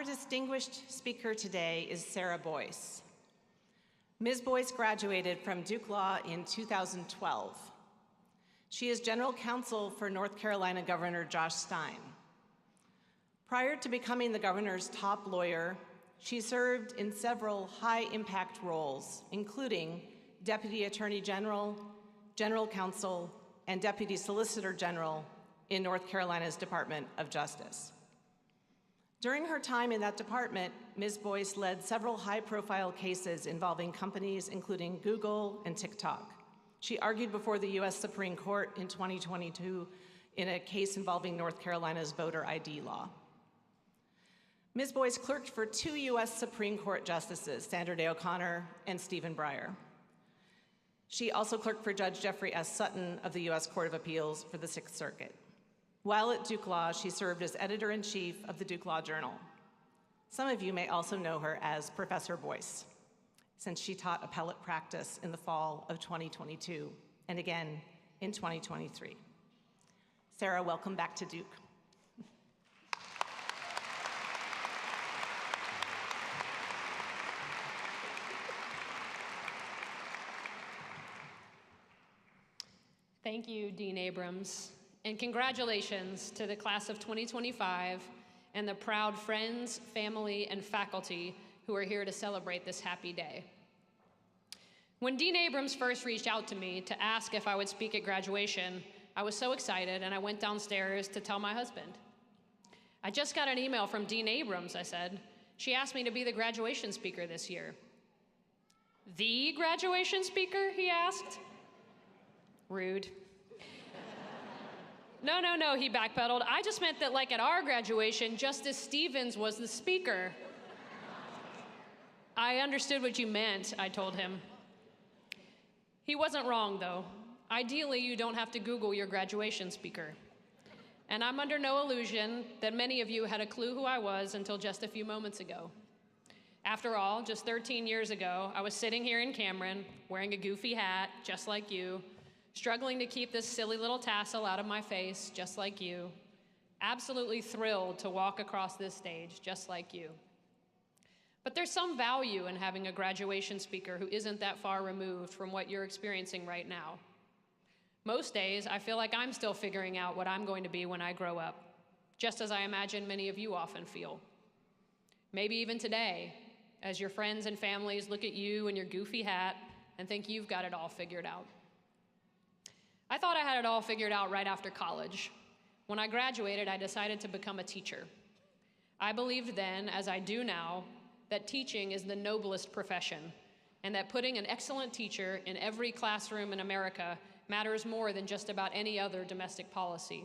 Our distinguished speaker today is Sarah Boyce. Ms. Boyce graduated from Duke Law in 2012. She is general counsel for North Carolina Governor Josh Stein. Prior to becoming the governor's top lawyer, she served in several high-impact roles, including Deputy Attorney General, General Counsel, and Deputy Solicitor General in North Carolina's Department of Justice. During her time in that department, Ms. Boyce led several high-profile cases involving companies including Google and TikTok. She argued before the U.S. Supreme Court in 2022 in a case involving North Carolina's voter ID law. Ms. Boyce clerked for 2 U.S. Supreme Court justices, Sandra Day O'Connor and Stephen Breyer. She also clerked for Judge Jeffrey S. Sutton of the U.S. Court of Appeals for the Sixth Circuit. While at Duke Law, she served as editor-in-chief of the Duke Law Journal. Some of you may also know her as Professor Boyce, since she taught appellate practice in the fall of 2022 and again in 2023. Sarah, welcome back to Duke. Thank you, Dean Abrams, and congratulations to the class of 2025 and the proud friends, family, and faculty who are here to celebrate this happy day. When Dean Abrams first reached out to me to ask if I would speak at graduation, I was so excited and I went downstairs to tell my husband. I just got an email from Dean Abrams, I said. She asked me to be the graduation speaker this year. The graduation speaker, he asked. Rude. No, he backpedaled. I just meant that, like at our graduation, Justice Stevens was the speaker. I understood what you meant, I told him. He wasn't wrong, though. Ideally, you don't have to Google your graduation speaker. And I'm under no illusion that many of you had a clue who I was until just a few moments ago. After all, just 13 years ago, I was sitting here in Cameron, wearing a goofy hat, just like you, struggling to keep this silly little tassel out of my face, just like you, absolutely thrilled to walk across this stage, just like you. But there's some value in having a graduation speaker who isn't that far removed from what you're experiencing right now. Most days, I feel like I'm still figuring out what I'm going to be when I grow up, just as I imagine many of you often feel. Maybe even today, as your friends and families look at you and your goofy hat and think you've got it all figured out. I thought I had it all figured out right after college. When I graduated, I decided to become a teacher. I believed then, as I do now, that teaching is the noblest profession, and that putting an excellent teacher in every classroom in America matters more than just about any other domestic policy.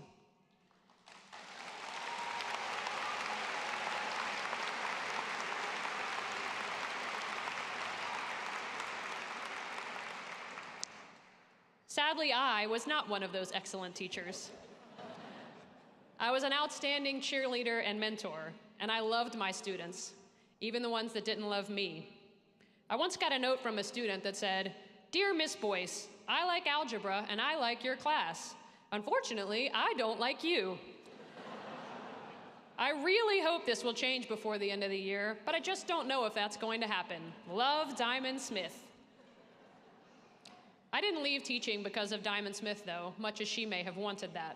Sadly, I was not one of those excellent teachers. I was an outstanding cheerleader and mentor, and I loved my students, even the ones that didn't love me. I once got a note from a student that said, "Dear Miss Boyce, I like algebra and I like your class. Unfortunately, I don't like you." I really hope this will change before the end of the year, but I just don't know if that's going to happen. Love, Diamond Smith. I didn't leave teaching because of Diamond Smith, though, much as she may have wanted that.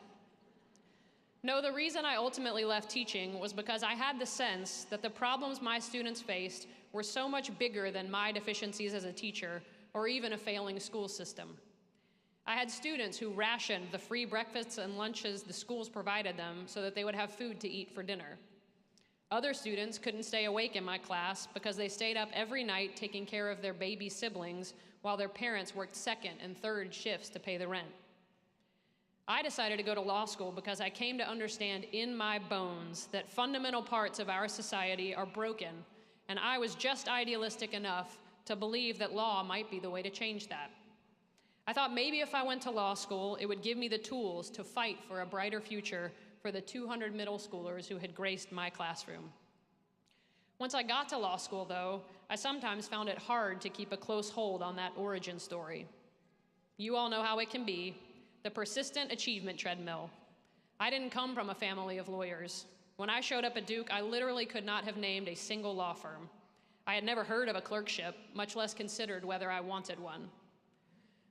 No, the reason I ultimately left teaching was because I had the sense that the problems my students faced were so much bigger than my deficiencies as a teacher or even a failing school system. I had students who rationed the free breakfasts and lunches the schools provided them so that they would have food to eat for dinner. Other students couldn't stay awake in my class because they stayed up every night taking care of their baby siblings while their parents worked second and third shifts to pay the rent. I decided to go to law school because I came to understand in my bones that fundamental parts of our society are broken, and I was just idealistic enough to believe that law might be the way to change that. I thought maybe if I went to law school, it would give me the tools to fight for a brighter future for the 200 middle schoolers who had graced my classroom. Once I got to law school, though, I sometimes found it hard to keep a close hold on that origin story. You all know how it can be, the persistent achievement treadmill. I didn't come from a family of lawyers. When I showed up at Duke, I literally could not have named a single law firm. I had never heard of a clerkship, much less considered whether I wanted one.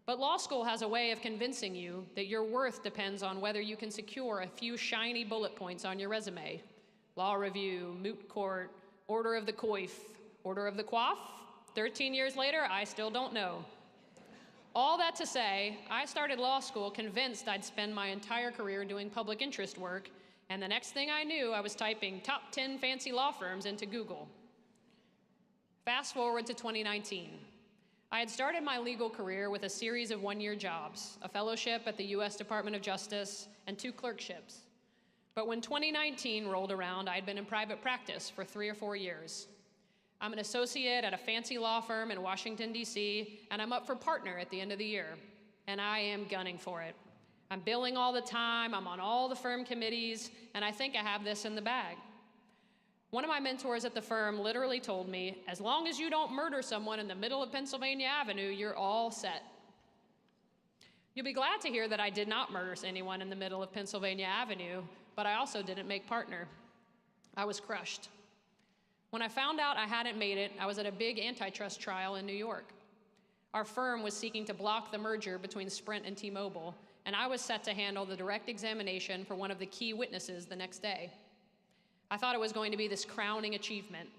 But law school has a way of convincing you that your worth depends on whether you can secure a few shiny bullet points on your resume. Law review, moot court, order of the coif, order of the coif. 13 years later, I still don't know. All that to say, I started law school convinced I'd spend my entire career doing public interest work, and the next thing I knew, I was typing top 10 fancy law firms into Google. Fast forward to 2019. I had started my legal career with a series of one-year jobs, a fellowship at the US Department of Justice, and 2 clerkships. But when 2019 rolled around, I'd been in private practice for 3 or 4 years. I'm an associate at a fancy law firm in Washington, D.C., and I'm up for partner at the end of the year, and I am gunning for it. I'm billing all the time, I'm on all the firm committees, and I think I have this in the bag. One of my mentors at the firm literally told me, as long as you don't murder someone in the middle of Pennsylvania Avenue, you're all set. You'll be glad to hear that I did not murder anyone in the middle of Pennsylvania Avenue, but I also didn't make partner. I was crushed. When I found out I hadn't made it, I was at a big antitrust trial in New York. Our firm was seeking to block the merger between Sprint and T-Mobile, and I was set to handle the direct examination for one of the key witnesses the next day. I thought it was going to be this crowning achievement.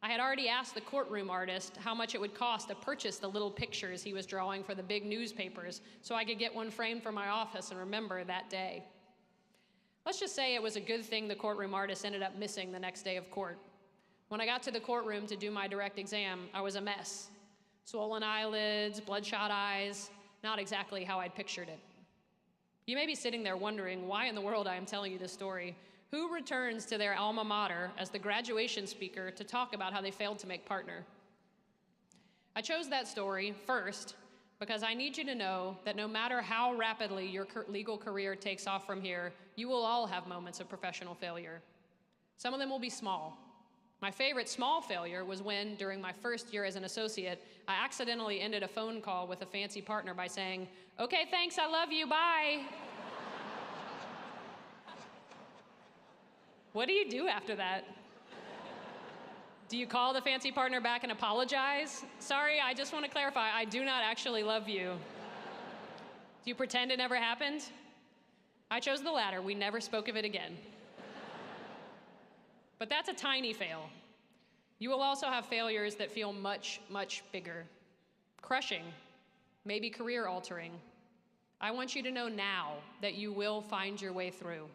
I had already asked the courtroom artist how much it would cost to purchase the little pictures he was drawing for the big newspapers so I could get one framed for my office and remember that day. Let's just say it was a good thing the courtroom artist ended up missing the next day of court. When I got to the courtroom to do my direct exam, I was a mess. Swollen eyelids, bloodshot eyes, not exactly how I'd pictured it. You may be sitting there wondering why in the world I am telling you this story. Who returns to their alma mater as the graduation speaker to talk about how they failed to make partner? I chose that story first because I need you to know that no matter how rapidly your legal career takes off from here, you will all have moments of professional failure. Some of them will be small. My favorite small failure was when, during my first year as an associate, I accidentally ended a phone call with a fancy partner by saying, "Okay, thanks, I love you, bye." What do you do after that? Do you call the fancy partner back and apologize? Sorry, I just want to clarify, I do not actually love you. Do you pretend it never happened? I chose the latter. We never spoke of it again. But that's a tiny fail. You will also have failures that feel much, much bigger. Crushing, maybe career-altering. I want you to know now that you will find your way through.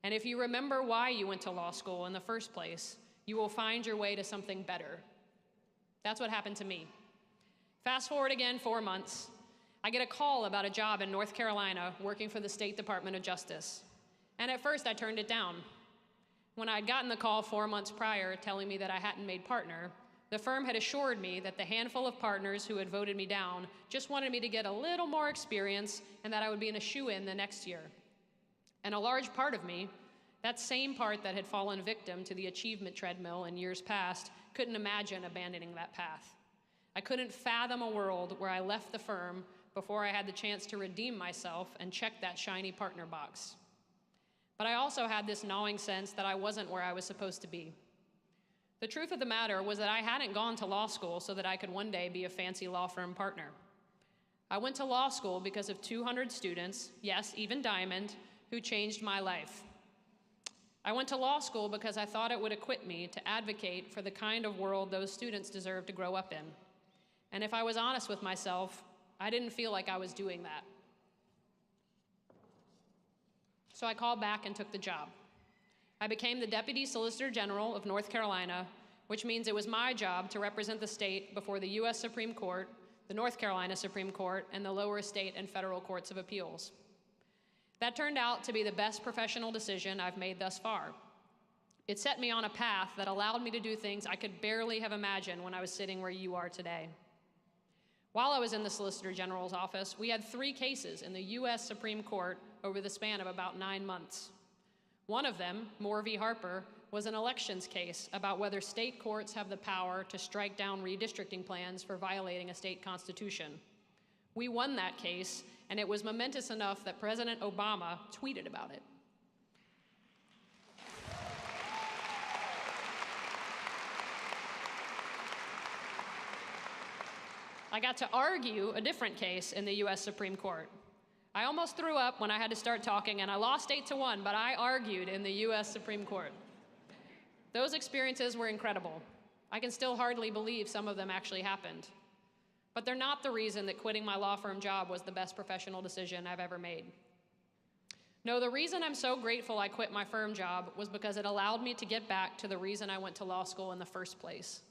And if you remember why you went to law school in the first place, you will find your way to something better. That's what happened to me. Fast forward again 4 months. I get a call about a job in North Carolina working for the State Department of Justice. And at first I turned it down. When I'd gotten the call 4 months prior telling me that I hadn't made partner, the firm had assured me that the handful of partners who had voted me down just wanted me to get a little more experience and that I would be in a shoo-in the next year. And a large part of me, that same part that had fallen victim to the achievement treadmill in years past, couldn't imagine abandoning that path. I couldn't fathom a world where I left the firm before I had the chance to redeem myself and check that shiny partner box. But I also had this gnawing sense that I wasn't where I was supposed to be. The truth of the matter was that I hadn't gone to law school so that I could one day be a fancy law firm partner. I went to law school because of 200 students, yes, even Diamond, who changed my life. I went to law school because I thought it would equip me to advocate for the kind of world those students deserve to grow up in. And if I was honest with myself, I didn't feel like I was doing that. So I called back and took the job. I became the Deputy Solicitor General of North Carolina, which means it was my job to represent the state before the US Supreme Court, the North Carolina Supreme Court, and the lower state and federal courts of appeals. That turned out to be the best professional decision I've made thus far. It set me on a path that allowed me to do things I could barely have imagined when I was sitting where you are today. While I was in the Solicitor General's office, we had 3 cases in the US Supreme Court over the span of about 9 months. One of them, Moore v. Harper, was an elections case about whether state courts have the power to strike down redistricting plans for violating a state constitution. We won that case, and it was momentous enough that President Obama tweeted about it. I got to argue a different case in the US Supreme Court. I almost threw up when I had to start talking, and I lost 8-1, but I argued in the US Supreme Court. Those experiences were incredible. I can still hardly believe some of them actually happened. But they're not the reason that quitting my law firm job was the best professional decision I've ever made. No, the reason I'm so grateful I quit my firm job was because it allowed me to get back to the reason I went to law school in the first place.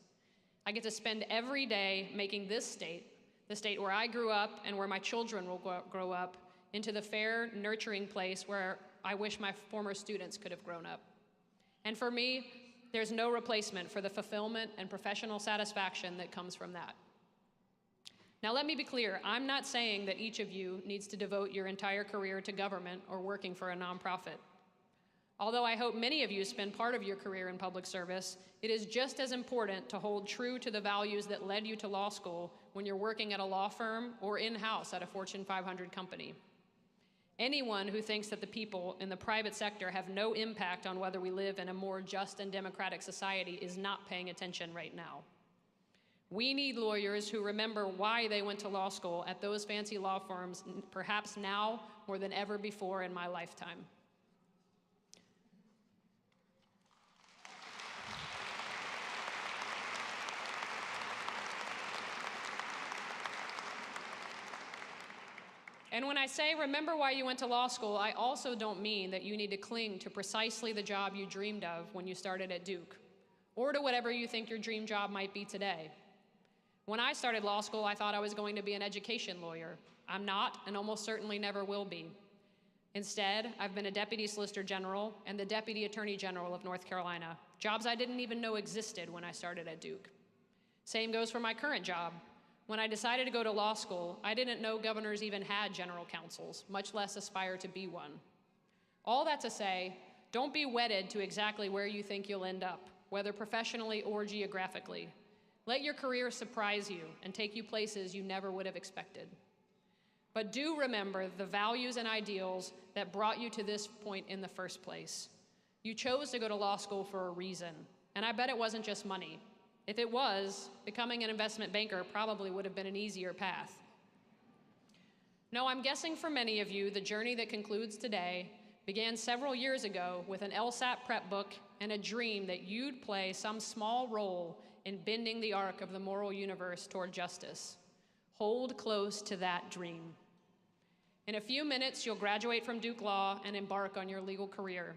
I get to spend every day making this state, the state where I grew up and where my children will grow up, into the fair, nurturing place where I wish my former students could have grown up. And for me, there's no replacement for the fulfillment and professional satisfaction that comes from that. Now let me be clear, I'm not saying that each of you needs to devote your entire career to government or working for a nonprofit. Although I hope many of you spend part of your career in public service, it is just as important to hold true to the values that led you to law school when you're working at a law firm or in-house at a Fortune 500 company. Anyone who thinks that the people in the private sector have no impact on whether we live in a more just and democratic society is not paying attention right now. We need lawyers who remember why they went to law school at those fancy law firms, perhaps now more than ever before in my lifetime. And when I say remember why you went to law school, I also don't mean that you need to cling to precisely the job you dreamed of when you started at Duke, or to whatever you think your dream job might be today. When I started law school, I thought I was going to be an education lawyer. I'm not, and almost certainly never will be. Instead, I've been a deputy solicitor general and the deputy attorney general of North Carolina, jobs I didn't even know existed when I started at Duke. Same goes for my current job. When I decided to go to law school, I didn't know governors even had general counsels, much less aspire to be one. All that to say, don't be wedded to exactly where you think you'll end up, whether professionally or geographically. Let your career surprise you and take you places you never would have expected. But do remember the values and ideals that brought you to this point in the first place. You chose to go to law school for a reason, and I bet it wasn't just money. If it was, becoming an investment banker probably would have been an easier path. No, I'm guessing for many of you, the journey that concludes today began several years ago with an LSAT prep book and a dream that you'd play some small role in bending the arc of the moral universe toward justice. Hold close to that dream. In a few minutes, you'll graduate from Duke Law and embark on your legal career.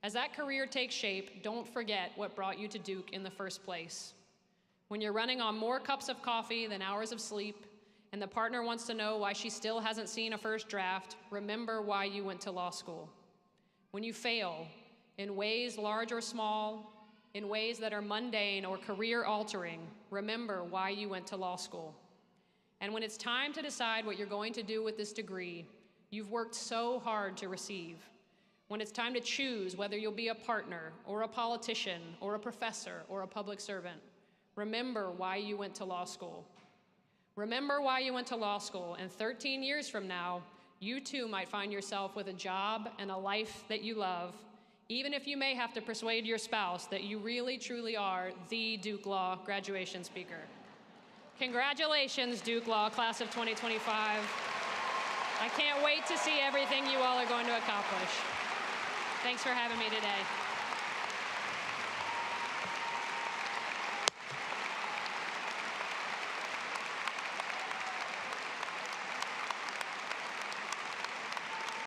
As that career takes shape, don't forget what brought you to Duke in the first place. When you're running on more cups of coffee than hours of sleep, and the partner wants to know why she still hasn't seen a first draft, remember why you went to law school. When you fail, in ways large or small, in ways that are mundane or career-altering, remember why you went to law school. And when it's time to decide what you're going to do with this degree you've worked so hard to receive, when it's time to choose whether you'll be a partner or a politician or a professor or a public servant, remember why you went to law school. Remember why you went to law school, and 13 years from now, you too might find yourself with a job and a life that you love, even if you may have to persuade your spouse that you really truly are the Duke Law graduation speaker. Congratulations, Duke Law, class of 2025. I can't wait to see everything you all are going to accomplish. Thanks for having me today.